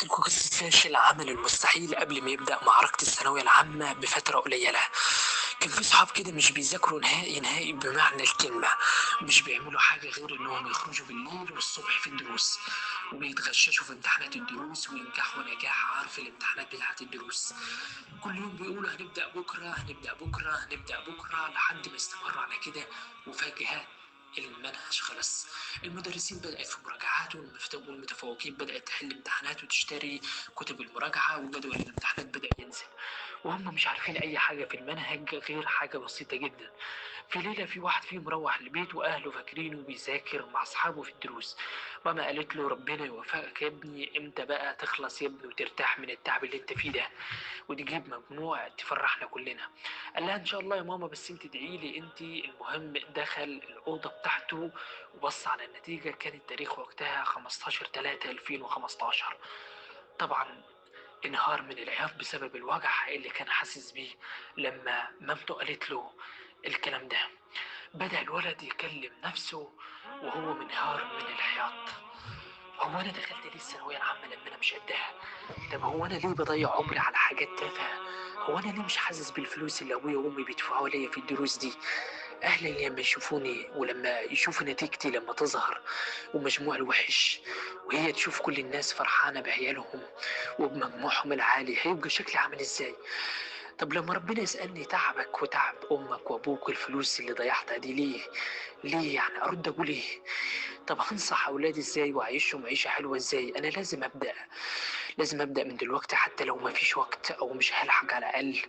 أحكي لكم قصة فاشل عمل المستحيل قبل ما يبدأ معركة الثانوية العامة بفترة قليلة. كان في صحاب كده مش بيذاكروا نهائي نهائي بمعنى الكلمة، مش بيعملوا حاجة غير إنهم يخرجوا بالليل والصبح في الدروس، وبيتغششوا في امتحانات الدروس وينجحوا نجاح عار في الامتحانات بتاعة الدروس. كل يوم بيقولوا هنبدأ بكرة هنبدأ بكرة هنبدأ بكرة لحد ما استمر على كده. وفجأة المنهج خلص. المدرسين بدأت في مراجعات والمتفوقين بدأت تحل امتحانات وتشتري كتب المراجعة، وجدول الامتحانات بدأ ينزل، وهم مش عارفين أي حاجة في المنهج غير حاجة بسيطة جدا. في ليلة في واحد فيهم روح البيت وأهله فاكرينه بيذاكر مع أصحابه في الدروس. ماما قالت له ربنا يوفقك يا ابني، امتى بقى تخلص يا ابني وترتاح من التعب اللي انت فيه ده وتجيب مجموع تفرحنا كلنا. قال لها ان شاء الله يا ماما، بس انت ادعي لي انت. المهم دخل الأوضة بتاعته وبص على النتيجة، كان التاريخ وقتها 15/3/2015. طبعا انهار من العياط بسبب الوجع اللي كان حاسس بيه لما مامته قالت له الكلام ده. بدأ الولد يكلم نفسه وهو منهار من العياط. هو انا دخلت ليه الثانويه العامه لما انا مش قدها؟ طب هو انا ليه بضيع عمري على حاجات تافهه؟ هو انا ليه مش حاسس بالفلوس اللي ابويا وامي بيدفعوا ليا في الدروس دي؟ اهلي لما يشوفوني ولما يشوفوا نتيجتي لما تظهر ومجموع الوحش، وهي تشوف كل الناس فرحانه بعيالهم وبمجموعهم العالي، هيبقى شكلي عامل ازاي؟ طب لما ربنا يسألني تعبك وتعب أمك وأبوك والفلوس اللي ضيعتها دي ليه؟ ليه يعني أرد أقول إيه؟ طب هنصح أولادي إزاي وأعيشهم عيشة حلوة إزاي؟ أنا لازم أبدأ من دلوقتي، حتى لو مفيش وقت أو مش هلحق، على الأقل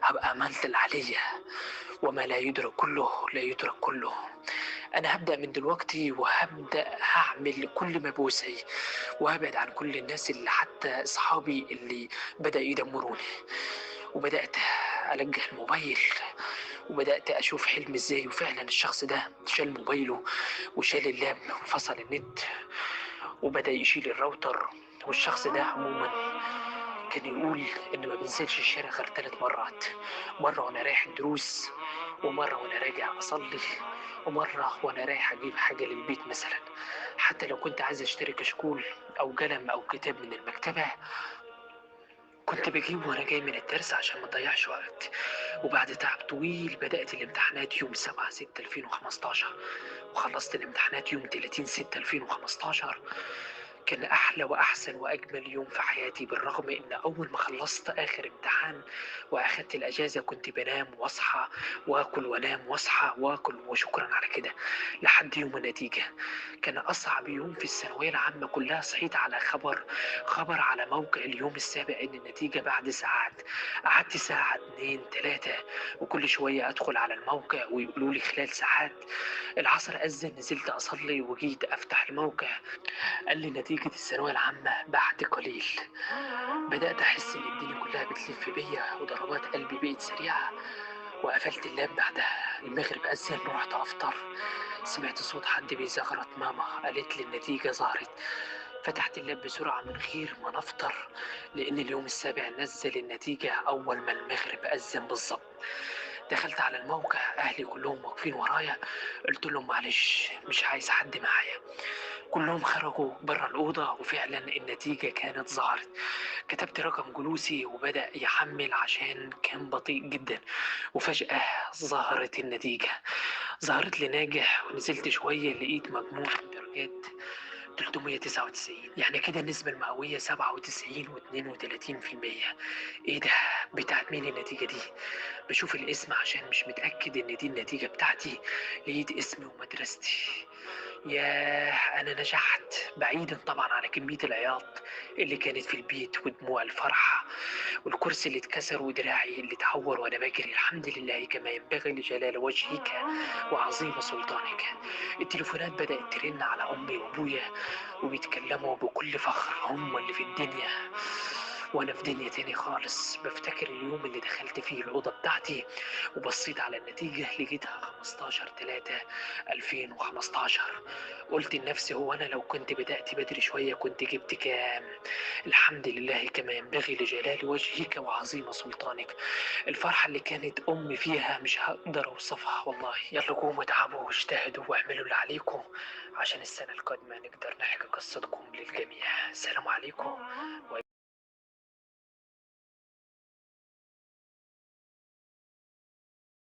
هبقى عملت اللي عليا. وما لا يدرك كله لا يترك كله. أنا هبدأ من دلوقتي وهبدأ هعمل كل ما بوسعي، وهبعد عن كل الناس اللي حتى أصحابي اللي بدأوا يدمروني. وبدأت ألجأ الموبايل وبدأت أشوف حلم إزاي، وفعلا الشخص ده شال موبايله وشال اللاب وفصل النت وبدأ يشيل الراوتر. والشخص ده عموما كان يقول إن ما بنزلش الشارع غير 3 مرات: مرة وأنا رايح الدروس، ومرة وأنا راجع أصلي، ومرة وأنا رايح أجيب حاجة للبيت مثلا. حتى لو كنت عايز أشتري كشكول أو قلم أو كتاب من المكتبة كنت بجيبه وأنا جاي من الدرس عشان ما أضيعش وقت. وبعد تعب طويل بدأت الامتحانات يوم 7/6/2015، وخلصت الامتحانات يوم 30/6/2015. كان أحلى وأحسن وأجمل يوم في حياتي، بالرغم إن أول ما خلصت آخر امتحان وأخدت الأجازة كنت بنام وأصحى وآكل وأنام وأصحى وآكل وشكرا على كده لحد يوم النتيجة. كان أصعب يوم في الثانوية العامة كلها. صحيت على خبر على موقع اليوم السابع إن النتيجة بعد ساعات. قعدت ساعة 2 3 وكل شوية أدخل على الموقع ويقولوا لي خلال ساعات. العصر أذن، نزلت أصلي وجيت أفتح الموقع، قال لي نتيجة الثانوية العامة بعد قليل. بدأت أحس إن الدنيا كلها بتلف بيا وضربات قلبي بقت سريعة. وقفلت اللاب بعدها. المغرب أذن ورحت أفطر. سمعت صوت حد بيزغرط. ماما قالت لي النتيجة ظهرت. فتحت اللاب بسرعة من غير ما نفطر، لأن اليوم السابع نزل النتيجة أول ما المغرب أذن بالظبط. دخلت على الموقع، أهلي كلهم واقفين ورايا. قلت لهم معلش مش عايز حد معايا. كلهم خرجوا برا الأوضة وفعلا النتيجة كانت ظهرت. كتبت رقم جلوسي وبدأ يحمل عشان كان بطيء جدا. وفجأة ظهرت النتيجة. ظهرت لي ناجح، ونزلت شوية لقيت مجموع الدرجات 399. يعني كده النسبة المئوية 97.32%. ايه ده؟ بتاعت مين النتيجة دي؟ بشوف الاسم عشان مش متأكد ان دي النتيجة بتاعتي. لقيت اسمي ومدرستي. ياه، أنا نجحت، بعيدا طبعا على كمية العياط اللي كانت في البيت ودموع الفرحة والكرسي اللي اتكسر ودراعي اللي اتعور وأنا بجري. الحمد لله كما ينبغي لجلال وجهك وعظيم سلطانك. التليفونات بدأت ترن على أمي وأبويا وبيتكلموا بكل فخر، هم اللي في الدنيا وأنا في دنيا تاني خالص. بفتكر اليوم اللي دخلت فيه الأوضة بتاعتي وبصيت على النتيجة لقيتها 15/3/2015. قلت لنفسي هو أنا لو كنت بدأت بدري شوية كنت جبت كام؟ الحمد لله كما ينبغي لجلال وجهك وعظيم سلطانك. الفرحة اللي كانت أمي فيها مش هقدر أوصفها والله. يلا قوموا اتعبوا واجتهدوا واعملوا اللي عليكم عشان السنة القادمة نقدر نحكي قصتكم للجميع. السلام عليكم.